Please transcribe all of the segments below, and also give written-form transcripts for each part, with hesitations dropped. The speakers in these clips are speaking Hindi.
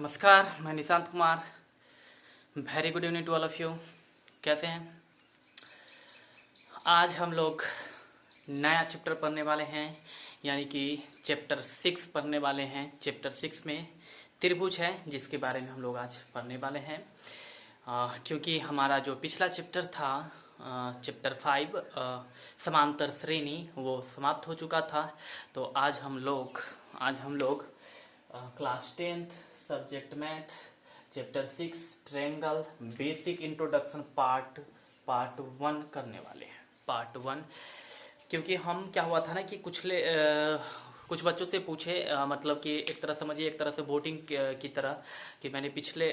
नमस्कार, मैं Nishant Kumar. Very good evening to all of you. कैसे हैं? आज हम लोग नया चैप्टर पढ़ने वाले हैं, यानी कि चैप्टर 6 पढ़ने वाले हैं। चैप्टर 6 में त्रिभुज है, जिसके बारे में हम लोग आज पढ़ने वाले हैं। क्योंकि हमारा जो पिछला चैप्टर था, चैप्टर 5 समांतर श्रेणी, वो समाप्त हो चुका था। तो आज हम लोग class 10th subject math chapter 6 triangle basic introduction part 1 करने वाले हैं। पार्ट 1, क्योंकि हम क्या हुआ था ना कि कुछ बच्चों से पूछे, मतलब कि एक तरह समझिए, एक तरह से वोटिंग की तरह, कि मैंने पिछले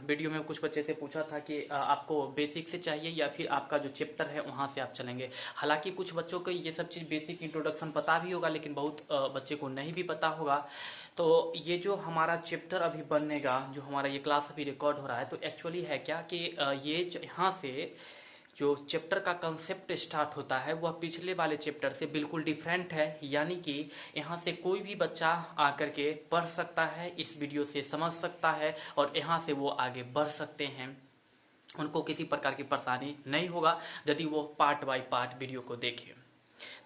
वीडियो में कुछ बच्चे से पूछा था कि आपको बेसिक से चाहिए या फिर आपका जो चैप्टर है वहाँ से आप चलेंगे। हालांकि कुछ बच्चों को ये सब चीज़ बेसिक इंट्रोडक्शन पता भी होगा, लेकिन बहुत बच्चे को नहीं भी पता होगा। तो ये जो हमारा चैप्टर अभी बनेगा, जो हमारा ये क्लास अभी रिकॉर्ड हो रहा है, तो एक्चुअली है क्या कि ये यहाँ से जो चैप्टर का कंसेप्ट स्टार्ट होता है वह पिछले वाले चैप्टर से बिल्कुल डिफरेंट है। यानी कि यहाँ से कोई भी बच्चा आकर के पढ़ सकता है, इस वीडियो से समझ सकता है और यहाँ से वो आगे बढ़ सकते हैं। उनको किसी प्रकार की परेशानी नहीं होगा यदि वो पार्ट बाय पार्ट वीडियो को देखें,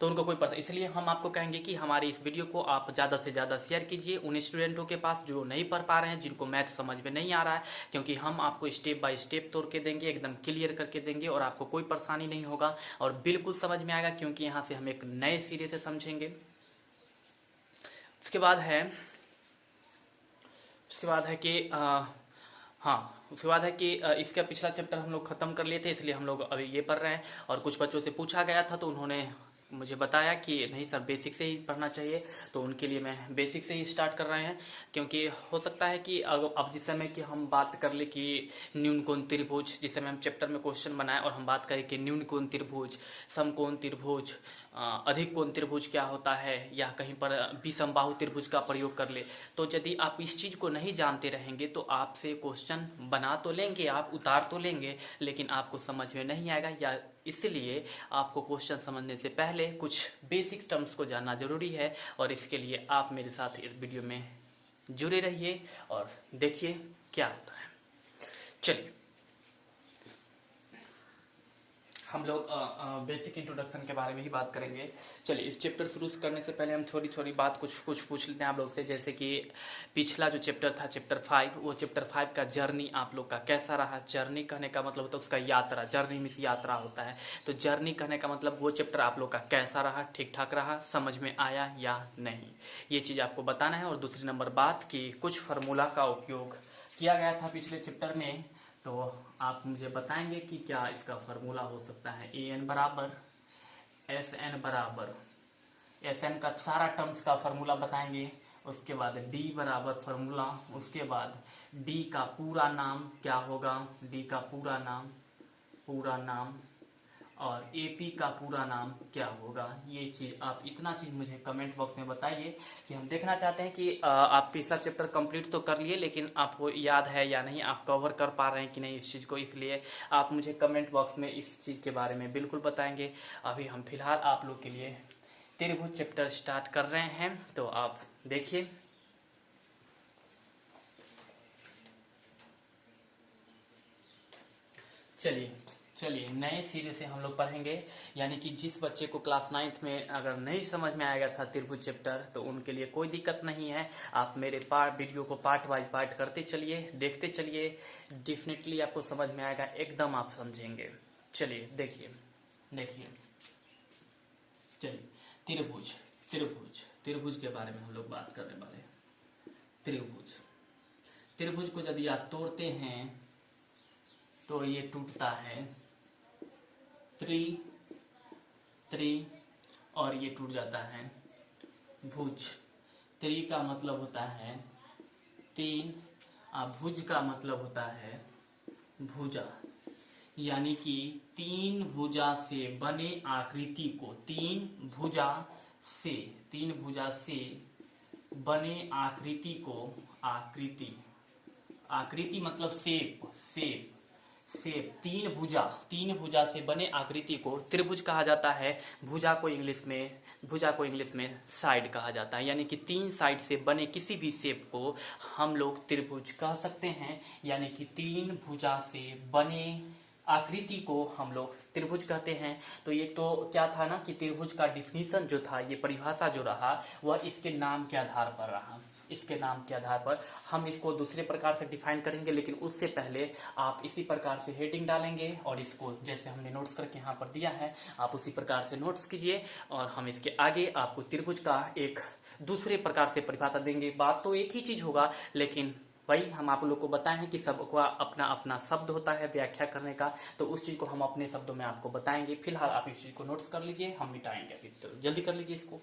तो उनको कोई पता। इसलिए हम आपको कहेंगे कि हमारी इस वीडियो को आप ज़्यादा से ज़्यादा शेयर कीजिए उन स्टूडेंटों के पास जो नहीं पढ़ पा रहे हैं, जिनको मैथ समझ में नहीं आ रहा है। क्योंकि हम आपको स्टेप बाय स्टेप तोड़ के देंगे, एकदम क्लियर करके देंगे और आपको कोई परेशानी नहीं होगा और बिल्कुल समझ में आएगा, क्योंकि यहाँ से हम एक नए सिरे से समझेंगे। उसके बाद है कि उसके बाद है कि इसका पिछला चैप्टर हम लोग खत्म कर लिए थे, इसलिए हम लोग अभी ये पढ़ रहे हैं। और कुछ बच्चों से पूछा गया था तो उन्होंने मुझे बताया कि नहीं सर, बेसिक से ही पढ़ना चाहिए, तो उनके लिए मैं बेसिक से ही स्टार्ट कर रहे हैं। क्योंकि हो सकता है कि अब जिस समय की हम बात कर ले कि न्यून कोण त्रिभुज, जिस समय हम चैप्टर में क्वेश्चन बनाए और हम बात करें कि न्यून कोण त्रिभुज, समकोण त्रिभुज, अधिक कोण त्रिभुज क्या होता है, या कहीं पर विषमबाहु त्रिभुज का प्रयोग कर ले, तो यदि आप इस चीज़ को नहीं जानते रहेंगे तो आपसे क्वेश्चन बना तो लेंगे, आप उतार तो लेंगे, लेकिन आपको समझ में नहीं आएगा। या इसलिए आपको क्वेश्चन समझने से पहले कुछ बेसिक टर्म्स को जानना जरूरी है, और इसके लिए आप मेरे साथ इस वीडियो में जुड़े रहिए और देखिए क्या होता है। चलिए, हम लोग बेसिक इंट्रोडक्शन के बारे में ही बात करेंगे। चलिए, इस चैप्टर शुरू करने से पहले हम थोड़ी थोड़ी बात कुछ पूछ लेते हैं आप लोग से। जैसे कि पिछला जो चैप्टर था चैप्टर 5, वो चैप्टर 5 का जर्नी आप लोग का कैसा रहा। जर्नी कहने का मतलब होता है उसका यात्रा, जर्नी मीन्स यात्रा होता है। तो जर्नी कहने का मतलब वो चैप्टर आप लोग का कैसा रहा, ठीक ठाक रहा, समझ में आया या नहीं, ये चीज़ आपको बताना है। और दूसरी नंबर बात कि कुछ फार्मूला का उपयोग किया गया था पिछले चैप्टर में, तो आप मुझे बताएंगे कि क्या इसका फार्मूला हो सकता है। ए एन बराबर एस एन बराबर, एस एन का सारा टर्म्स का फार्मूला बताएंगे। उसके बाद डी बराबर फार्मूला, उसके बाद डी का पूरा नाम क्या होगा, डी का पूरा नाम और एपी का पूरा नाम क्या होगा। ये चीज आप इतना चीज मुझे कमेंट बॉक्स में बताइए कि हम देखना चाहते हैं कि आप पिछला चैप्टर कंप्लीट तो कर लिए, लेकिन आपको याद है या नहीं, आप कवर कर पा रहे हैं कि नहीं इस चीज़ को। इसलिए आप मुझे कमेंट बॉक्स में इस चीज़ के बारे में बिल्कुल बताएंगे। अभी हम फिलहाल आप लोग के लिए त्रिभुज चैप्टर स्टार्ट कर रहे हैं, तो आप देखिए। चलिए नए सिरे से हम लोग पढ़ेंगे। यानी कि जिस बच्चे को क्लास 9th में अगर नहीं समझ में आएगा था त्रिभुज चैप्टर, तो उनके लिए कोई दिक्कत नहीं है। आप मेरे वीडियो को पार्ट वाइज पार्ट करते चलिए, देखते चलिए, डेफिनेटली आपको समझ में आएगा, एकदम आप समझेंगे। चलिए देखिए, चलिए त्रिभुज के बारे में हम लोग बात करने वाले हैं। त्रिभुज को यदि आप तोड़ते हैं तो ये टूटता है त्रि और ये टूट जाता है भुज। त्रि का मतलब होता है 3, भुज का मतलब होता है भुजा। यानी कि 3 भुजा से बने आकृति को, 3 भुजा से बने आकृति को, आकृति मतलब शेप शेप, तीन भुजा से बने आकृति को त्रिभुज कहा जाता है। भुजा को इंग्लिश में साइड कहा जाता है, यानी कि तीन साइड से बने किसी भी शेप को हम लोग त्रिभुज कह सकते हैं। यानी कि तीन भुजा से बने आकृति को हम लोग त्रिभुज कहते हैं। तो ये तो क्या था ना कि त्रिभुज का डिफिनीशन जो था, ये परिभाषा जो रहा, वह इसके नाम के आधार पर रहा। इसके नाम के आधार पर हम इसको दूसरे प्रकार से डिफाइन करेंगे, लेकिन उससे पहले आप इसी प्रकार से हेडिंग डालेंगे और इसको जैसे हमने नोट्स करके यहाँ पर दिया है, आप उसी प्रकार से नोट्स कीजिए और हम इसके आगे आपको त्रिभुज का एक दूसरे प्रकार से परिभाषा देंगे। बात तो एक ही चीज होगा, लेकिन वही हम आप लोग को बताए हैं कि सबका अपना अपना शब्द होता है व्याख्या करने का, तो उस चीज को हम अपने शब्दों में आपको बताएंगे। फिलहाल आप इस चीज को नोट्स कर लीजिए, हम मिटाएंगे अभी, तो जल्दी कर लीजिए इसको।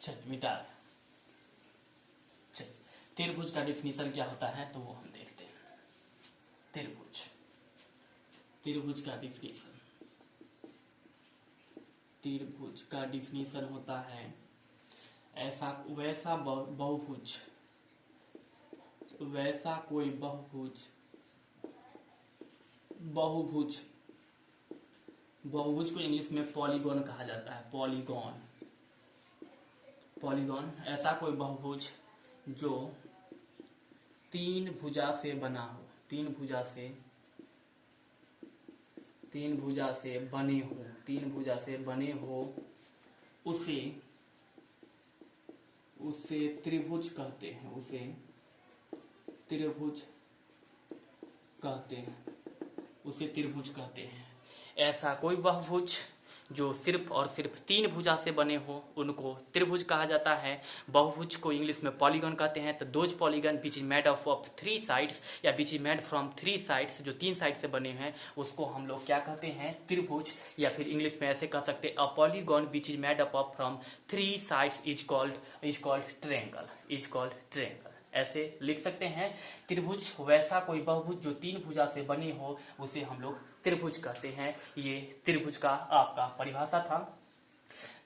चलिए मिटा रहे। चलिए, त्रिभुज का डिफिनीशन क्या होता है तो वो हम देखते हैं। त्रिभुज का डिफिनीशन, त्रिभुज का डिफिनीशन होता है ऐसा वैसा बहुभुज, वैसा कोई बहुभुज को इंग्लिश में पॉलीगॉन कहा जाता है। पॉलीगॉन ऐसा कोई बहुभुज जो तीन भुजा से बना हो, तीन भुजा से बने हो, उसे त्रिभुज कहते हैं। उसे त्रिभुज कहते हैं। ऐसा कोई बहुभुज जो सिर्फ और सिर्फ तीन भुजा से बने हो, उनको त्रिभुज कहा जाता है। बहुभुज को इंग्लिश में पॉलीगॉन कहते हैं। तो those polygon which is made up of three sides या which is made from three sides, जो तीन साइड से बने हैं उसको हम लोग क्या कहते हैं, त्रिभुज। या फिर इंग्लिश में ऐसे कह सकते हैं, a polygon which is made up of from three sides is called triangle. ऐसे लिख सकते हैं। त्रिभुज वैसा कोई बहुभुज जो तीन भुजा से बने हो, उसे हम लोग त्रिभुज कहते हैं। ये त्रिभुज का आपका परिभाषा था।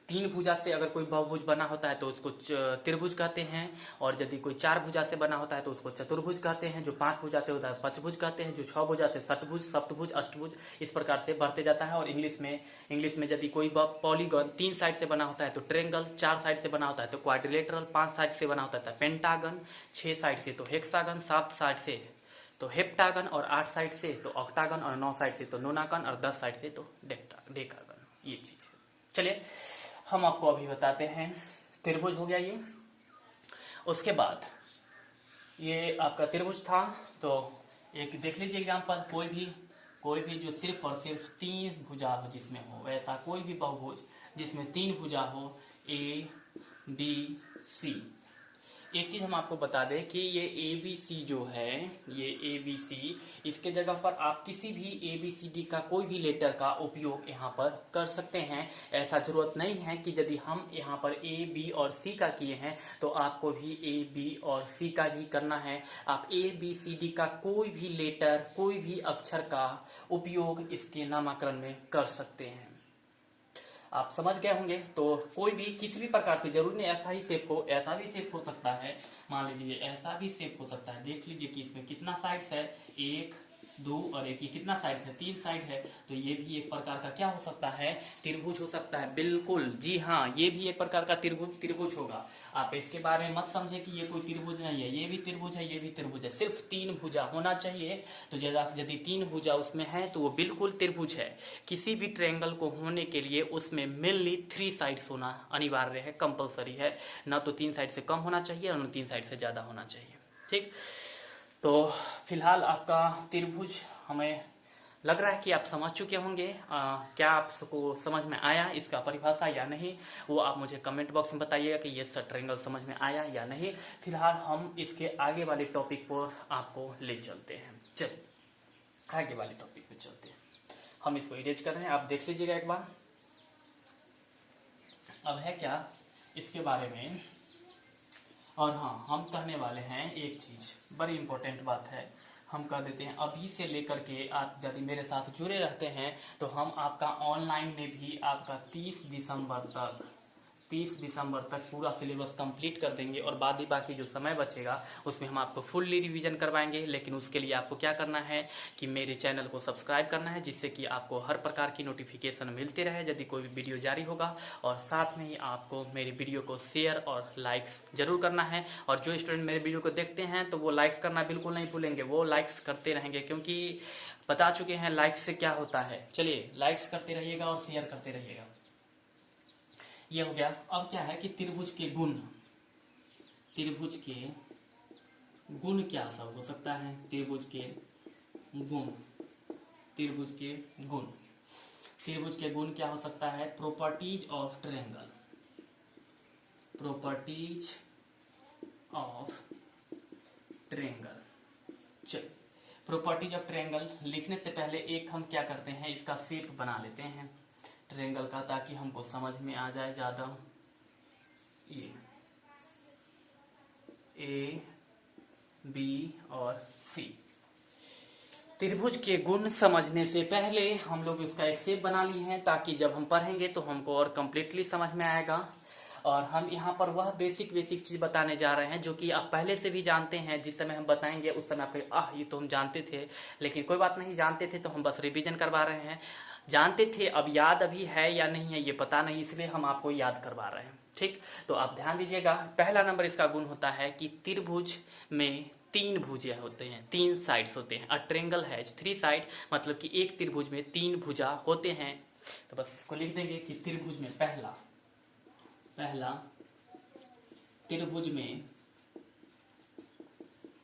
तीन भुजा से अगर कोई बहुभुज बना होता है तो उसको त्रिभुज कहते हैं, और यदि कोई चार भुजा से बना होता है तो उसको चतुर्भुज कहते हैं। जो पांच भुजा से होता है पंचभुज कहते हैं। जो छह भुजा से षटभुज, सप्तभुज, अष्टभुज, इस प्रकार से बढ़ते जाता है। और इंग्लिश में यदि कोई पॉलीगॉन तीन साइड से बना होता है तो ट्रायंगल, चार साइड से बना होता है तो क्वाड्रिलेटरल, पांच साइड से बना होता है तो पेंटागन, छह साइड से तो हेक्सागन, सात साइड से तो हेप्टागन, और आठ साइड से तो ऑक्टागन, और नौ साइड से तो नोनागन, और 10 साइड से तो डेकागन। ये चीज है। चलिए हम आपको अभी बताते हैं। त्रिभुज हो गया ये। उसके बाद ये आपका त्रिभुज था, तो एक देख लीजिए एग्जाम्पल। कोई भी जो सिर्फ और सिर्फ तीन भुजा हो जिसमें हो, ऐसा कोई भी बहुभुज जिसमें तीन भुजा हो, ए बी सी। एक चीज हम आपको बता दें कि ये ABC जो है, ये ABC, इसके जगह पर आप किसी भी ABCD का कोई भी लेटर का उपयोग यहाँ पर कर सकते हैं। ऐसा जरूरत नहीं है कि यदि हम यहाँ पर A, B और C का किए हैं तो आपको भी A, B और C का भी करना है। आप ABCD का कोई भी लेटर, कोई भी अक्षर का उपयोग इसके नामकरण में कर सकते हैं। आप समझ गए होंगे। तो कोई भी किसी भी प्रकार से, जरूरी नहीं ऐसा ही शेप हो, ऐसा भी शेप हो सकता है। मान लीजिए ऐसा भी शेप हो सकता है। देख लीजिए कि इसमें कितना साइड्स है, एक, दो और एक। ये कितना साइड है, तीन साइड है। तो ये भी एक प्रकार का क्या हो सकता है, त्रिभुज हो सकता है। बिल्कुल जी हाँ, ये भी एक प्रकार का त्रिभुज होगा। आप इसके बारे में मत समझे कि ये कोई त्रिभुज नहीं है। ये भी त्रिभुज है, ये भी त्रिभुज है। सिर्फ तीन भुजा होना चाहिए। तो यदि तीन भुजा उसमें है तो वो बिल्कुल त्रिभुज है। किसी भी ट्रायंगल को होने के लिए उसमें मेनली थ्री साइड्स होना अनिवार्य है, कंपलसरी है। ना तो तीन साइड से कम होना चाहिए और ना तीन साइड से ज्यादा होना चाहिए। ठीक, तो फिलहाल आपका त्रिभुज हमें लग रहा है कि आप समझ चुके होंगे। क्या आपको समझ में आया इसका परिभाषा या नहीं, वो आप मुझे कमेंट बॉक्स में बताइएगा कि ये ट्रायंगल समझ में आया या नहीं। फिलहाल हम इसके आगे वाले टॉपिक पर आपको ले चलते हैं। चलिए आगे वाले टॉपिक पे चलते हैं। हम इसको इरेज कर रहे हैं, आप देख लीजिएगा एक बार। अब है क्या इसके बारे में, और हाँ हम कहने वाले हैं एक चीज, बड़ी इंपॉर्टेंट बात है। हम कर देते हैं अभी से लेकर के आप यदि मेरे साथ जुड़े रहते हैं तो हम आपका ऑनलाइन में भी आपका 30 दिसंबर तक पूरा सिलेबस कंप्लीट कर देंगे और बाकी जो समय बचेगा उसमें हम आपको फुल्ली रिवीजन करवाएंगे। लेकिन उसके लिए आपको क्या करना है कि मेरे चैनल को सब्सक्राइब करना है, जिससे कि आपको हर प्रकार की नोटिफिकेशन मिलते रहे यदि कोई भी वीडियो जारी होगा। और साथ में ही आपको मेरे वीडियो को शेयर और लाइक्स जरूर करना है। और जो स्टूडेंट मेरे वीडियो को देखते हैं तो वो लाइक्स करना बिल्कुल नहीं भूलेंगे, वो लाइक्स करते रहेंगे, क्योंकि बता चुके हैं लाइक्स से क्या होता है। चलिए लाइक्स करते रहिएगा और शेयर करते रहिएगा। ये हो गया। अब क्या है कि त्रिभुज के गुण क्या सब हो सकता है। त्रिभुज के गुण क्या हो सकता है। प्रॉपर्टीज ऑफ ट्रायंगल, चल प्रॉपर्टीज ऑफ ट्रायंगल लिखने से पहले एक हम क्या करते हैं, इसका शेप बना लेते हैं ट्रायंगल का, ताकि हमको समझ में आ जाए ज्यादा। ये A, B और C। त्रिभुज के गुण समझने से पहले हम लोग इसका एक शेप बना लिए हैं, ताकि जब हम पढ़ेंगे तो हमको और कंप्लीटली समझ में आएगा। और हम यहाँ पर वह बेसिक चीज बताने जा रहे हैं जो कि आप पहले से भी जानते हैं। जिस समय हम बताएंगे उस समय आप ये तो हम जानते थे, लेकिन कोई बात नहीं, जानते थे तो हम बस रिवीजन करवा रहे हैं। जानते थे, अब याद अभी है या नहीं है ये पता नहीं, इसलिए हम आपको याद करवा रहे हैं। ठीक, तो आप ध्यान दीजिएगा। पहला नंबर इसका गुण होता है कि त्रिभुज में 3 भुजा होते हैं, 3 साइड्स होते हैं। अ ट्रायंगल हैज 3 साइड, मतलब कि एक त्रिभुज में 3 भुजा होते हैं। तो बस इसको लिख देंगे कि त्रिभुज में पहला त्रिभुज में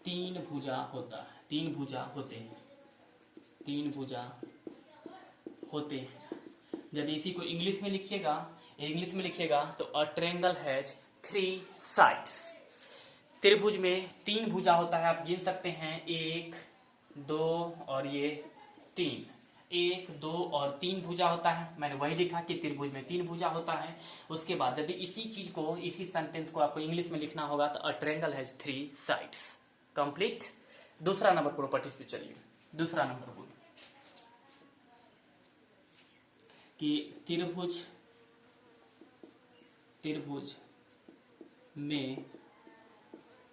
3 भुजा होता है, 3 भुजा होते हैं। यदि इसी को इंग्लिश में लिखिएगा तो अ ट्रायंगल हैज 3 साइड्स। त्रिभुज में 3 भुजा होता है, आप गिन सकते हैं 1, 2 और ये 3। 1, 2 और 3 भुजा होता है। मैंने वही लिखा कि त्रिभुज में 3 भुजा होता है। उसके बाद यदि इसी सेंटेंस को आपको इंग्लिश में लिखना होगा तो a triangle has 3 sides. Complete. दूसरा नंबर प्रॉपर्टीज पे चलिए। दूसरा नंबर बोल कि त्रिभुज में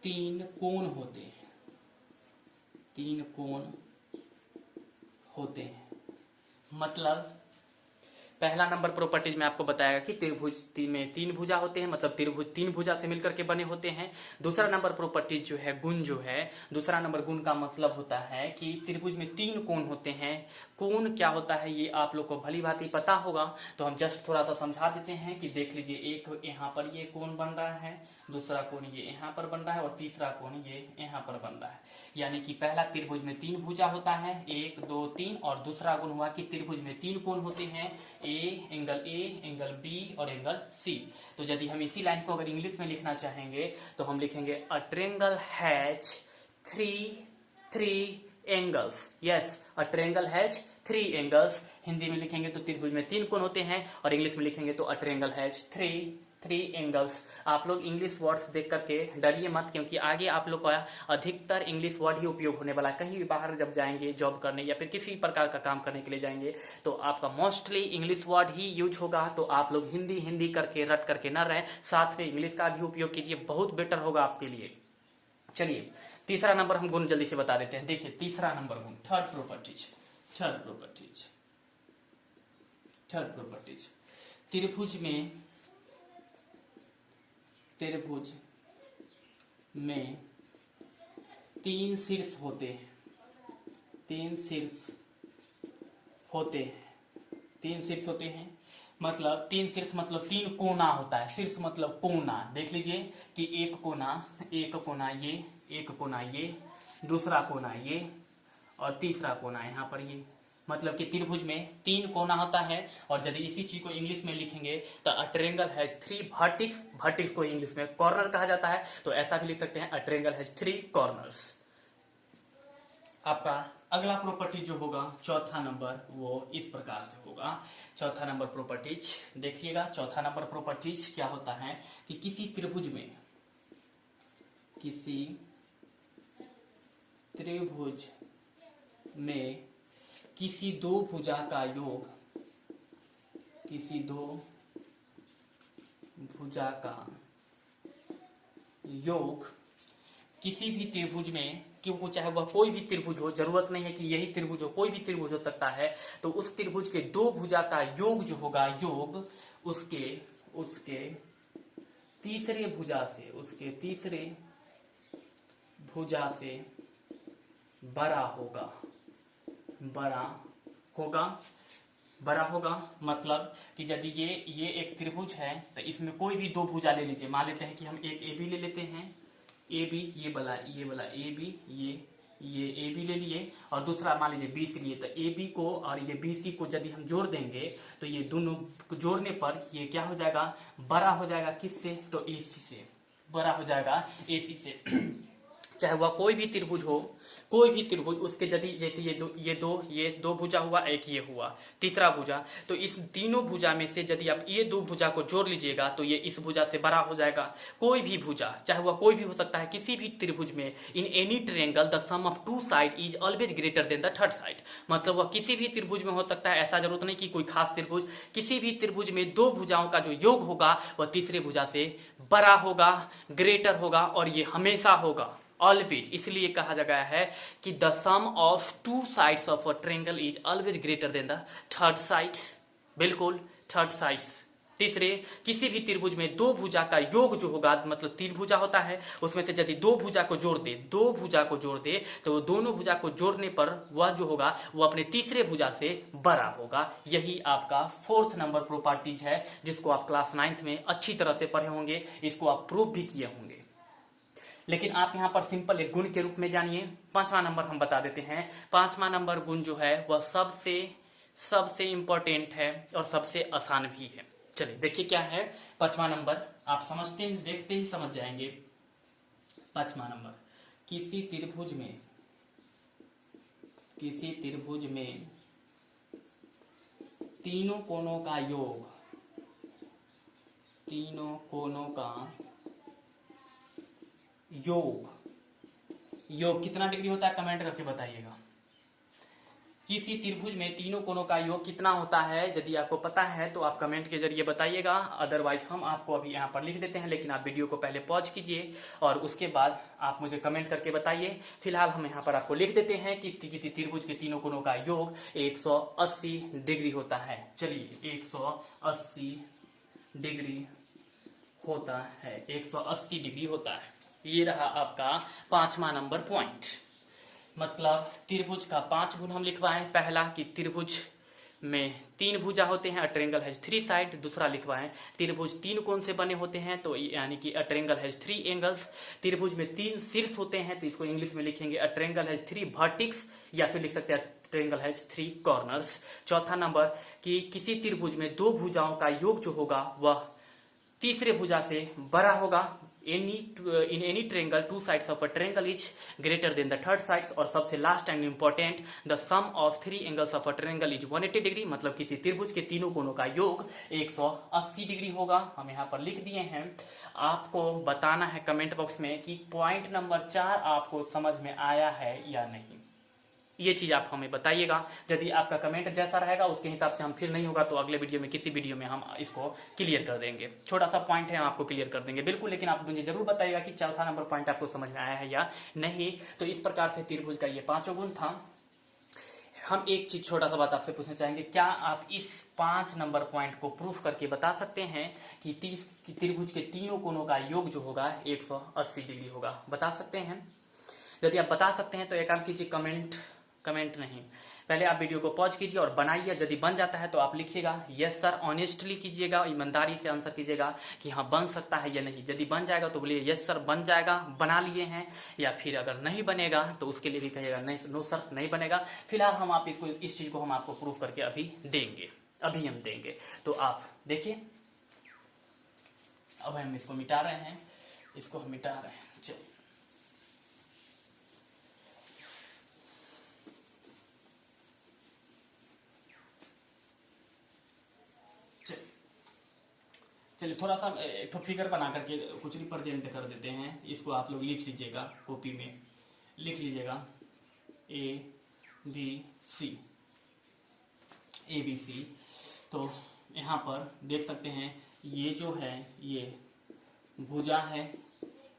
3 कोण होते हैं, 3 कोण होते हैं। मतलब पहला नंबर प्रॉपर्टीज में आपको बताया कि त्रिभुज में 3 भुजा होते हैं, मतलब त्रिभुज 3 भुजा से मिलकर के बने होते हैं। दूसरा नंबर प्रॉपर्टीज जो है, गुण जो है, दूसरा नंबर गुण का मतलब होता है कि त्रिभुज में 3 कोण होते हैं। कोण क्या होता है ये आप लोग को भली भांति पता होगा, तो हम जस्ट थोड़ा सा समझा देते हैं कि देख लीजिए। एक यहाँ पर ये कोण बन रहा है, दूसरा कोण ये यहाँ पर बन रहा है और तीसरा कोण ये यहाँ पर बन रहा है। यानी कि पहला त्रिभुज में 3 भुजा होता है, 1, 2, 3। और दूसरा गुण हुआ कि त्रिभुज में 3 कोण होते हैं, एंगल ए, एंगल बी और एंगल सी। तो यदि हम इसी लाइन को अगर इंग्लिश में लिखना चाहेंगे तो हम लिखेंगे a triangle has 3 angles. Yes, a triangle has 3 angles. Hindi में लिखेंगे तो त्रिभुज में 3 कोण होते हैं, और इंग्लिश में लिखेंगे तो अ ट्रायंगल हैज 3 एंगल्स। आप लोग इंग्लिश वर्ड्स देख करके डरिए मत, क्योंकि आगे आप लोग का अधिकतर इंग्लिश वर्ड ही उपयोग होने वाला है। कहीं भी बाहर जब जाएंगे जॉब करने या फिर किसी प्रकार का काम करने के लिए जाएंगे तो आपका मोस्टली इंग्लिश वर्ड ही यूज होगा। तो आप लोग हिंदी करके रट करके ना रहे, साथ में इंग्लिश का भी उपयोग कीजिए, बहुत बेटर होगा आपके लिए। चलिए तीसरा नंबर हम गुण जल्दी से बता देते हैं। देखिए तीसरा नंबर गुण, थर्ड प्रॉपर्टीज। त्रिभुज में 3 शीर्ष होते हैं, 3 शीर्ष होते हैं। मतलब 3 शीर्ष मतलब 3 कोना होता है। शीर्ष मतलब कोना। देख लीजिए कि एक कोना ये, एक कोना ये, दूसरा कोना ये और तीसरा कोना यहाँ पर ये। मतलब कि त्रिभुज में 3 कोना होता है। और यदि इसी चीज को इंग्लिश में लिखेंगे तो a triangle has 3 vertices. Vertices को इंग्लिश में कॉर्नर कहा जाता है, तो ऐसा भी लिख सकते हैं, अ ट्रायंगल हैज 3 कॉर्नर्स। आपका अगला प्रॉपर्टी जो होगा चौथा नंबर, वो इस प्रकार से होगा। चौथा नंबर प्रॉपर्टीज देखिएगा। चौथा नंबर प्रॉपर्टीज क्या होता है कि किसी त्रिभुज में त्रिभुज में किसी दो भुजा का योग, किसी दो भुजा का योग किसी भी त्रिभुज में, क्योंकि चाहे वह कोई भी त्रिभुज हो, जरूरत नहीं है कि यही त्रिभुज हो, कोई भी त्रिभुज हो सकता है, तो उस त्रिभुज के दो भुजा का योग जो होगा, योग उसके तीसरे भुजा से, उसके तीसरे भुजा से बड़ा होगा, बड़ा होगा, बड़ा होगा। मतलब कि यदि ये एक त्रिभुज है तो इसमें कोई भी दो भुजा ले लीजिए। मान लेते हैं कि हम एक ए बी ले लेते हैं, ए बी, ये वाला ए बी, ये ए बी ले लिए, और दूसरा मान लीजिए बी सी लिए। तो ए बी को और ये बी सी को यदि हम जोड़ देंगे तो ये दोनों को जोड़ने पर ये क्या हो जाएगा, बड़ा हो जाएगा। किससे? तो ए सी से बड़ा हो जाएगा, ए सी से। चाहे वह कोई भी त्रिभुज हो, कोई भी त्रिभुज, उसके यदि जैसे ये दो भुजा हुआ, एक ये हुआ तीसरा भुजा, तो इस तीनों भुजा में से यदि आप ये दो भुजा को जोड़ लीजिएगा तो ये इस भुजा से बड़ा हो जाएगा। कोई भी भुजा, चाहे वह कोई भी हो सकता है, किसी भी त्रिभुज में, in any triangle the sum of two side is always greater than the third side. मतलब वह किसी भी त्रिभुज में हो सकता है, ऐसा जरूरत नहीं कि कोई खास त्रिभुज, किसी भी त्रिभुज में दो भुजाओं का जो योग होगा वह तीसरे भुजा से बड़ा होगा, ग्रेटर होगा, और ये हमेशा होगा, ऑलवेज। इसलिए कहा गया है कि the sum of two sides of a triangle is always greater than the third sides. बिल्कुल, थर्ड साइड्स। तीसरे, किसी भी त्रिभुज में दो भुजा का योग जो होगा, मतलब तीन भुजा होता है, उसमें से यदि दो भुजा को जोड़ दे तो दोनों भुजा को जोड़ने पर वह जो होगा वो अपने तीसरे भुजा से बड़ा होगा। यही आपका 4th नंबर प्रॉपर्टीज है, जिसको आप क्लास 9th में अच्छी तरह से पढ़े होंगे, इसको आप प्रूव भी किए होंगे। लेकिन आप यहाँ पर सिंपल एक गुण के रूप में जानिए। 5वां नंबर हम बता देते हैं। 5वां नंबर गुण जो है वह सबसे इंपॉर्टेंट है और सबसे आसान भी है। चलिए देखिए क्या है 5वां नंबर, आप समझते हैं, देखते ही समझ जाएंगे। 5वां नंबर, किसी त्रिभुज में तीनों कोणों का योग, तीनों कोणों का योग कितना डिग्री होता है, कमेंट करके बताइएगा। किसी त्रिभुज में तीनों कोणों का योग कितना होता है, यदि आपको पता है तो आप कमेंट के जरिए बताइएगा, अदरवाइज हम आपको अभी यहाँ पर लिख देते हैं। लेकिन आप वीडियो को पहले पॉज कीजिए और उसके बाद आप मुझे कमेंट करके बताइए। फिलहाल हम यहाँ पर आपको लिख देते हैं कि किसी त्रिभुज के तीनों कोणों का योग 180 डिग्री होता है। चलिए 180 डिग्री होता है, 180 डिग्री होता है। ये रहा आपका 5वां नंबर पॉइंट। मतलब त्रिभुज का 5 गुण हम लिखवाएं। पहला कि त्रिभुज में तीन भुजा होते हैं, अ ट्रायंगल हैज 3 साइड। दूसरा लिखवाएं त्रिभुज तीन कोण से बने होते हैं, तो यानी कि अ ट्रायंगल हैज 3 एंगल्स। त्रिभुज में 3 शीर्ष होते हैं, तो इसको इंग्लिश में लिखेंगे अ ट्रायंगल हैज 3 वर्टिक्स, या फिर लिख सकते हैं ट्रायंगल हैज 3 कॉर्नर्स। चौथा नंबर कि किसी त्रिभुज में दो भुजाओं का योग जो होगा वह तीसरे भुजा से बड़ा होगा। in any triangle two sides of a triangle is greater than the third sides। और सबसे last and important, the sum of 3 angles of a triangle is 180 degree. मतलब किसी त्रिभुज के तीनों कोणों का योग 180 डिग्री होगा। हम यहाँ पर लिख दिए हैं। आपको बताना है कमेंट बॉक्स में कि पॉइंट नंबर 4 आपको समझ में आया है या नहीं, ये चीज आप हमें बताइएगा। यदि आपका कमेंट जैसा रहेगा उसके हिसाब से हम, फिर नहीं होगा तो अगले वीडियो में, किसी वीडियो में हम इसको क्लियर कर देंगे। छोटा सा पॉइंट है, हम आपको क्लियर कर देंगे बिल्कुल। लेकिन आप मुझे जरूर बताइएगा कि चौथा नंबर पॉइंट आपको समझ में आया है या नहीं। तो इस प्रकार से त्रिभुज का ये 5 गुण था। हम एक चीज, छोटा सा बात आपसे पूछना चाहेंगे, क्या आप इस 5 नंबर पॉइंट को प्रूफ करके बता सकते हैं कि त्रिभुज के तीनों कोणों का योग जो होगा 180 डिग्री होगा? बता सकते हैं? यदि आप बता सकते हैं तो एक काम कीजिए, कमेंट नहीं, पहले आप वीडियो को पॉज कीजिए और बनाइए। यदि बन जाता है तो आप लिखिएगा यस सर, ऑनेस्टली कीजिएगा, ईमानदारी से आंसर कीजिएगा कि हाँ बन सकता है या नहीं। यदि बन जाएगा तो बोलिए यस सर बन जाएगा, बना लिए हैं। या फिर अगर नहीं बनेगा तो उसके लिए भी कहिएगा नहीं, नो सर नहीं बनेगा। फिलहाल हम आप इस चीज को हम आपको प्रूफ करके अभी देंगे, अभी हम देंगे। तो आप देखिए, अब हम इसको मिटा रहे हैं, इसको हम मिटा रहे हैं। चलिए चलिए थोड़ा सा एक फिगर बना करके कुछ रिप्रेजेंट कर देते हैं। इसको आप लोग लिख लीजिएगा, कॉपी में लिख लीजिएगा। ABC, ABC। तो यहाँ पर देख सकते हैं ये जो है ये भुजा है,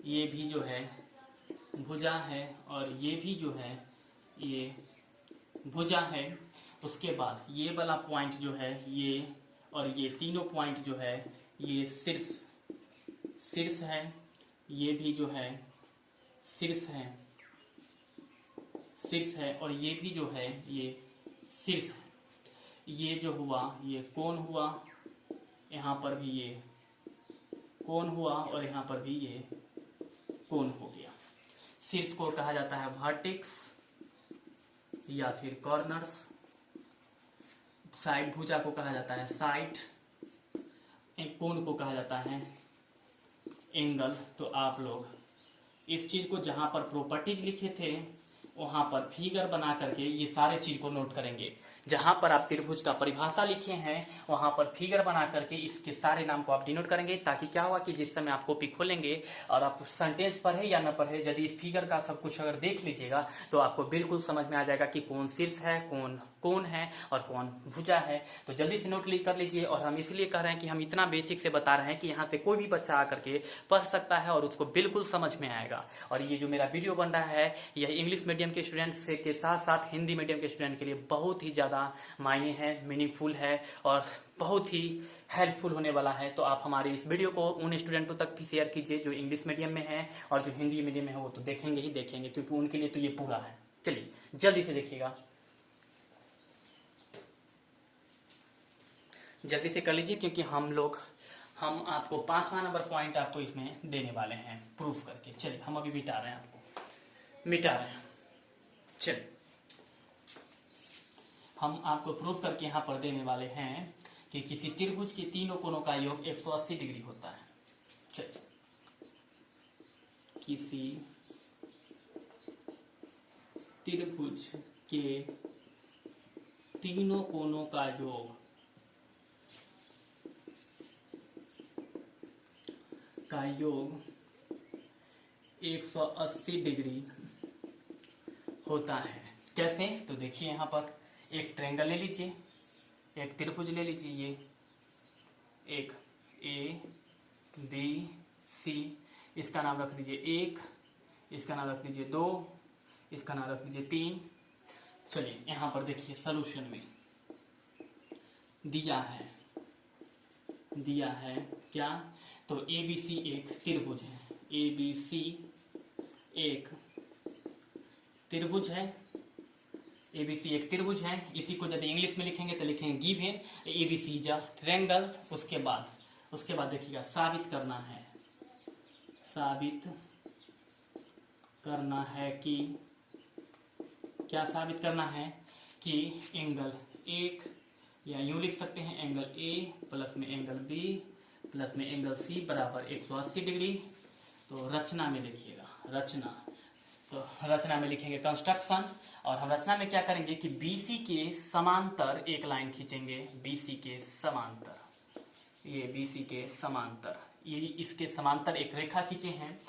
ये भी जो है भुजा है, और ये भी जो है ये भुजा है। उसके बाद ये वाला पॉइंट जो है ये और ये तीनों पॉइंट जो है ये शीर्ष है, ये भी जो है शीर्ष है और ये भी जो है ये शीर्ष है। ये जो हुआ ये कोण हुआ, यहाँ पर भी ये कोण हुआ और यहाँ पर भी ये कोण हो गया। शीर्ष को कहा जाता है वर्टेक्स या फिर कॉर्नर्स। साइड भुजा को कहा जाता है साइड, कोण को कहा जाता है एंगल। तो आप लोग इस चीज को जहां पर प्रॉपर्टीज लिखे थे वहां पर फिगर बना करके ये सारे चीज को नोट करेंगे। जहां पर आप त्रिभुज का परिभाषा लिखे हैं वहां पर फिगर बना करके इसके सारे नाम को आप डिनोट करेंगे, ताकि क्या होगा कि जिस समय आप कॉपी खोलेंगे और आप सेंटेंस पढ़े या न पढ़े, यदि इस फिगर का सब कुछ अगर देख लीजिएगा तो आपको बिल्कुल समझ में आ जाएगा कि कौन शीर्ष है, कौन कोण है और कौन भुजा है। तो जल्दी से नोट कर लीजिए। और हम इसलिए कह रहे हैं कि हम इतना बेसिक से बता रहे हैं कि यहाँ से कोई भी बच्चा आकर के पढ़ सकता है और उसको बिल्कुल समझ में आएगा। और ये जो मेरा वीडियो बन रहा है यह इंग्लिश मीडियम के स्टूडेंट से के साथ साथ हिंदी मीडियम के स्टूडेंट के लिए बहुत ही ज़्यादा मायने है, मीनिंगफुल है और बहुत ही हेल्पफुल होने वाला है। तो आप हमारे इस वीडियो को उन स्टूडेंटों तक भी शेयर कीजिए जो इंग्लिश मीडियम में है, और जो हिंदी मीडियम में है वो तो देखेंगे ही देखेंगे, क्योंकि उनके लिए तो ये पूरा है। चलिए जल्दी से देखिएगा, जल्दी से कर लीजिए, क्योंकि हम आपको 5वां नंबर पॉइंट आपको इसमें देने वाले हैं प्रूफ करके। चलिए हम अभी मिटा रहे हैं, आपको मिटा रहे हैं। चलिए हम आपको प्रूफ करके यहाँ पर देने वाले हैं कि किसी त्रिभुज के तीनों कोणों का योग 180 डिग्री होता है। चलिए किसी त्रिभुज के तीनों कोणों का योग 180 डिग्री होता है। कैसे? तो देखिए यहाँ पर एक ट्रायंगल ले लीजिए, एक त्रिभुज ले लीजिए, ये एक ABC, इसका नाम रख लीजिए 1, इसका नाम रख लीजिए 2, इसका नाम रख लीजिए 3। चलिए यहाँ पर देखिए सॉल्यूशन में दिया है क्या? तो ABC एक त्रिभुज है, ABC एक त्रिभुज है, ABC एक त्रिभुज है। इसी को यदि इंग्लिश में लिखेंगे तो लिखेंगे given ABC is a triangle. उसके बाद देखिएगा साबित करना है कि क्या साबित करना है कि एंगल 1, या यूं लिख सकते हैं एंगल A प्लस में एंगल B प्लस में एंगल C बराबर 180 डिग्री। तो रचना में लिखिएगा, रचना में लिखेंगे कंस्ट्रक्शन, और हम रचना में क्या करेंगे कि BC के समांतर एक लाइन खींचेंगे, BC के समांतर, ये BC के समांतर, ये इसके समांतर एक रेखा खींचे हैं।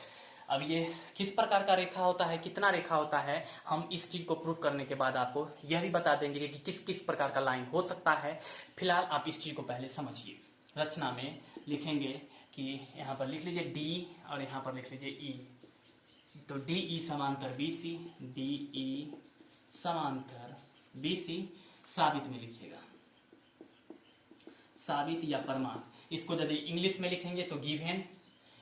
अब ये किस प्रकार का रेखा होता है, कितना रेखा होता है, हम इस चीज को प्रूव करने के बाद आपको यह भी बता देंगे कि किस किस प्रकार का लाइन हो सकता है। फिलहाल आप इस चीज को पहले समझिए। रचना में लिखेंगे कि यहाँ पर लिख लीजिए D और यहाँ पर लिख लीजिए E। तो DE समांतर BC, DE समांतर BC। साबित में लिखिएगा, साबित या प्रमाण। इसको यदि इंग्लिश में लिखेंगे तो गिवन,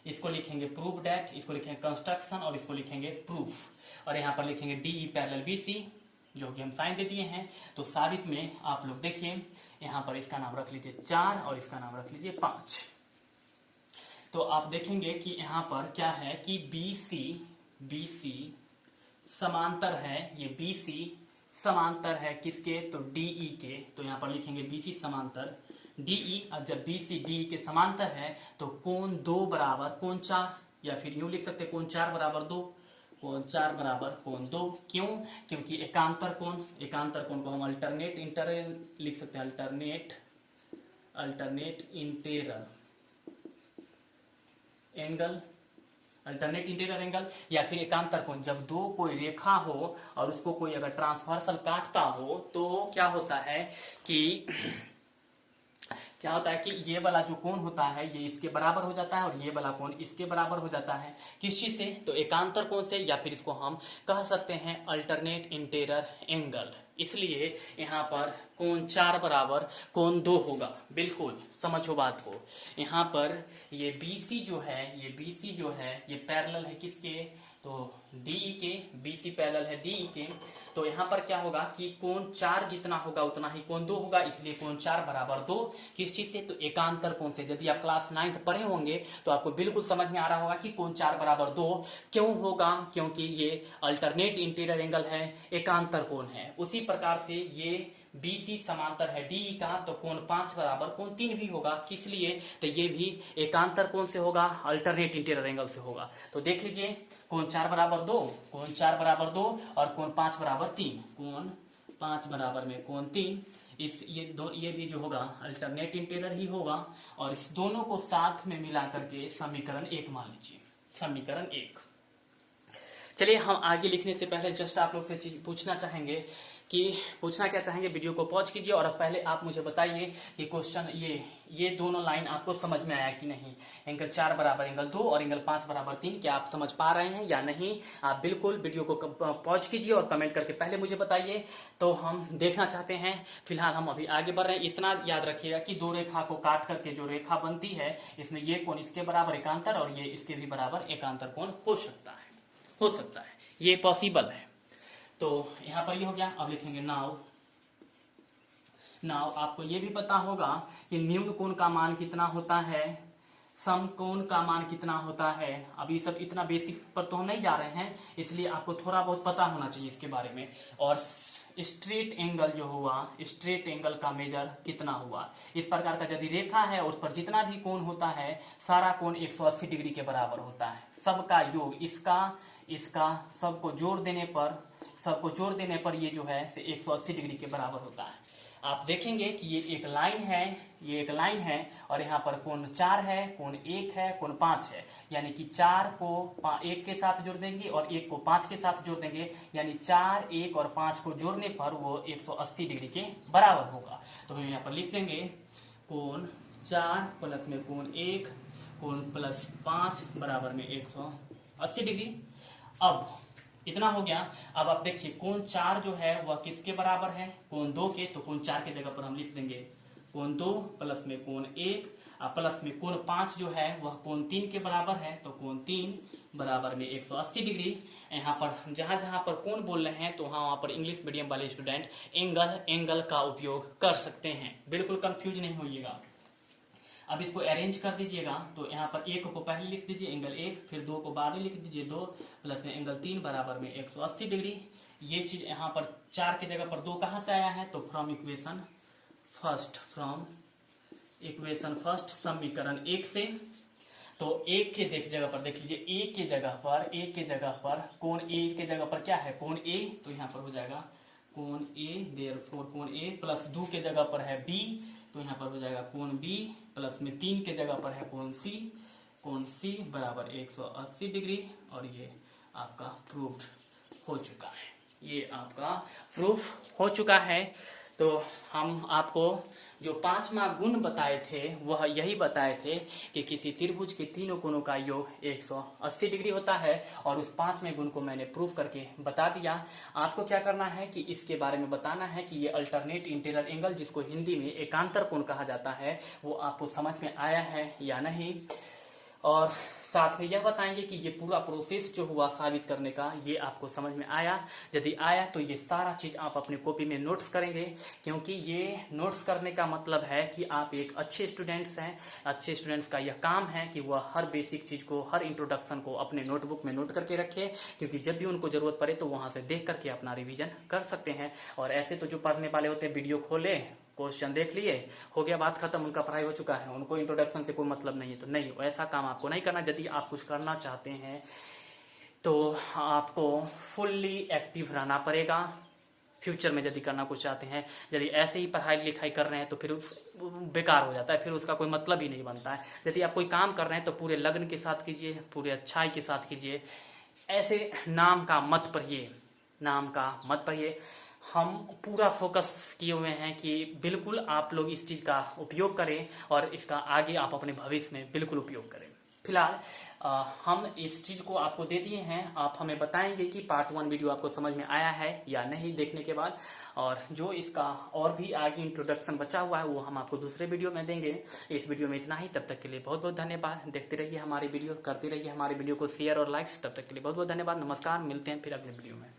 इसको लिखेंगे प्रूफ डैट, इसको लिखेंगे कंस्ट्रक्शन और इसको लिखेंगे प्रूफ। और यहाँ पर लिखेंगे DE पैरेलल BC, जो कि हम साइन दे दिए हैं। तो साबित में आप लोग देखिए यहाँ पर इसका नाम रख लीजिए 4 और इसका नाम रख लीजिए 5। तो आप देखेंगे कि यहाँ पर क्या है कि BC समांतर है, ये BC समांतर है किसके? तो DE के। तो यहाँ पर लिखेंगे BC समांतर DE। अब जब BC DE के समांतर है तो कोण 2 बराबर कोण 4, या फिर यूं लिख सकते हैं कोण 4 बराबर 2, कोण 4 बराबर कोण 2। क्यों? क्योंकि एकांतर कोण को हम अल्टरनेट इंटरवल लिख सकते हैं, alternate interior angle, alternate interior angle या फिर एकांतर कोण। जब दो कोई रेखा हो और उसको कोई अगर ट्रांसवर्सल काटता हो तो क्या होता है कि ये वाला जो कोण होता है ये इसके बराबर हो जाता है और ये वाला कोण इसके बराबर हो जाता है। किस चीज से? तो एकांतर कोण से, या फिर इसको हम कह सकते हैं अल्टरनेट इंटीरियर एंगल। इसलिए यहाँ पर कोण 4 बराबर कोण 2 होगा। बिल्कुल समझो बात को। यहाँ पर ये BC जो है ये पैरेलल है किसके? तो DE के। BC पैरेलल है DE के। तो यहाँ पर क्या होगा कि कोण 4 जितना होगा उतना ही कोण 2 होगा, इसलिए कोण 4 बराबर 2। किस चीज से? तो एकांतर कोण से। यदि आप क्लास 9th पढ़े होंगे तो आपको बिल्कुल समझ में आ रहा होगा कि कोण 4 बराबर 2 क्यों होगा, क्योंकि ये अल्टरनेट इंटीरियर एंगल है, एकांतर कोण है। उसी प्रकार से ये BC समांतर है DE का, तो कोण 5 बराबर कोण 3 भी होगा। किस लिए? तो ये भी एकांतर कोण से होगा, अल्टरनेट इंटीरियर एंगल से होगा। तो देख लीजिए, कोण 4 बराबर 2, कोण 4 बराबर 2 और कोण 5 बराबर 3, कोण 5 बराबर में कोण 3। ये भी जो होगा अल्टरनेट इंटीरियर ही होगा। और इस दोनों को साथ में मिला करके समीकरण 1 मान लीजिए, समीकरण 1। चलिए हम आगे लिखने से पहले जस्ट आप लोग से पूछना चाहेंगे वीडियो को पॉज कीजिए और अब पहले आप मुझे बताइए कि क्वेश्चन ये दोनों लाइन आपको समझ में आया कि नहीं। एंगल 4 बराबर एंगल 2 और एंगल 5 बराबर 3, क्या आप समझ पा रहे हैं या नहीं? आप बिल्कुल वीडियो को पॉज कीजिए और कमेंट करके पहले मुझे बताइए, तो हम देखना चाहते हैं। फिलहाल हम अभी आगे बढ़ रहे हैं। इतना याद रखिएगा कि दो रेखा को काट करके जो रेखा बनती है, इसमें ये कोण इसके बराबर एकांतर और ये इसके भी बराबर एकांतर कोण हो सकता है, ये पॉसिबल है। तो यहां पर ये हो गया। अब लिखेंगे नाउ आपको ये भी पता होगा कि निम्न कोण का मान कितना होता है, समकोण का मान कितना होता है। अभी सब इतना बेसिक पर तो हम नहीं जा रहे हैं, इसलिए आपको थोड़ा बहुत पता होना चाहिए इसके बारे में। और स्ट्रेट एंगल जो हुआ, स्ट्रेट एंगल का मेजर कितना हुआ। इस प्रकार का यदि रेखा है और उस पर जितना भी कोण होता है, सारा कोण 180 डिग्री के बराबर होता है। सबका योग, इसका सबको जोड़ देने पर ये जो है 180 डिग्री के बराबर होता है। आप देखेंगे कि ये एक लाइन है और यहाँ पर कोण 4 है, कोण 1 है, कोण 5 है। यानी कि 4 को 1 के साथ जोड़ देंगे और 1 को 5 के साथ जोड़ देंगे, यानी 4, 1 और 5 को जोड़ने पर वो 180 डिग्री के बराबर होगा। तो हम यहाँ पर लिख देंगे कोण 4 प्लस में कोण 1, कोण प्लस 5 बराबर में 180 डिग्री। अब इतना हो गया। अब आप देखिए कोण 4 जो है वह किसके बराबर है? कोण 2 के। तो कोण 4 के जगह पर हम लिख देंगे कोण 2 प्लस में कोण 1 और प्लस में कोण 5 जो है वह कोण 3 के बराबर है। तो कोण 3 बराबर में 180 डिग्री। यहाँ पर जहां पर कोण बोल रहे हैं तो वहां पर इंग्लिश मीडियम वाले स्टूडेंट एंगल का उपयोग कर सकते हैं। बिल्कुल कंफ्यूज नहीं होइएगा। अब इसको अरेंज कर दीजिएगा। तो यहाँ पर 1 को पहले लिख दीजिए एंगल 1, फिर 2 को बाद में लिख दीजिए 2 प्लस में एंगल 3 बराबर में 180 डिग्री। ये चीज यहाँ पर 4 के जगह पर 2 कहाँ से आया है? तो फ्रॉम इक्वेशन फर्स्ट समीकरण 1 से। तो 1 के जगह पर देख लीजिए, 1 के जगह पर कोण A के जगह पर क्या है? कोण A। तो यहाँ पर हो जाएगा कोण A, देयरफॉर कोण A प्लस 2 के जगह पर है B, तो यहाँ पर हो जाएगा कोण B प्लस में 3 के जगह पर है कोण C बराबर 180 डिग्री। और ये आपका प्रूफ हो चुका है। तो हम आपको जो 5वां गुण बताए थे वह यही बताए थे कि किसी त्रिभुज के तीनों कोणों का योग 180 डिग्री होता है। और उस 5वें गुण को मैंने प्रूफ करके बता दिया। आपको क्या करना है कि इसके बारे में बताना है कि ये अल्टरनेट इंटीरियर एंगल, जिसको हिंदी में एकांतर कोण कहा जाता है, वो आपको समझ में आया है या नहीं। और साथ में यह बताएंगे कि ये पूरा प्रोसेस जो हुआ साबित करने का, ये आपको समझ में आया। यदि आया तो ये सारा चीज आप अपने कॉपी में नोट्स करेंगे, क्योंकि ये नोट्स करने का मतलब है कि आप एक अच्छे स्टूडेंट्स हैं। अच्छे स्टूडेंट्स का यह काम है कि वह हर बेसिक चीज को, हर इंट्रोडक्शन को अपने नोटबुक में नोट करके रखे, क्योंकि जब भी उनको जरूरत पड़े तो वहां से देख करके अपना रिविजन कर सकते हैं। और ऐसे तो जो पढ़ने वाले होते हैं, वीडियो खोले, क्वेश्चन देख लिए, हो गया, बात खत्म, उनका पढ़ाई हो चुका है, उनको इंट्रोडक्शन से कोई मतलब नहीं है। तो नहीं, ऐसा काम आपको नहीं करना। यदि आप कुछ करना चाहते हैं तो आपको फुल्ली एक्टिव रहना पड़ेगा। फ्यूचर में यदि करना कुछ चाहते हैं, यदि ऐसे ही पढ़ाई लिखाई कर रहे हैं तो फिर उस बेकार हो जाता है, फिर उसका कोई मतलब ही नहीं बनता है। यदि आप कोई काम कर रहे हैं तो पूरे लगन के साथ कीजिए, पूरे अच्छाई के साथ कीजिए। ऐसे नाम का मत पढ़िए, नाम का मत पढ़िए। हम पूरा फोकस किए हुए हैं कि बिल्कुल आप लोग इस चीज़ का उपयोग करें और इसका आगे आप अपने भविष्य में बिल्कुल उपयोग करें। फिलहाल हम इस चीज़ को आपको दे दिए हैं, आप हमें बताएंगे कि पार्ट 1 वीडियो आपको समझ में आया है या नहीं देखने के बाद, और जो इसका और भी आगे इंट्रोडक्शन बचा हुआ है वो हम आपको दूसरे वीडियो में देंगे। इस वीडियो में इतना ही, तब तक के लिए बहुत बहुत धन्यवाद। देखते रहिए हमारी वीडियो, करते रहिए हमारी वीडियो को शेयर और लाइक्स। तब तक के लिए बहुत बहुत धन्यवाद, नमस्कार, मिलते हैं फिर अगले वीडियो में।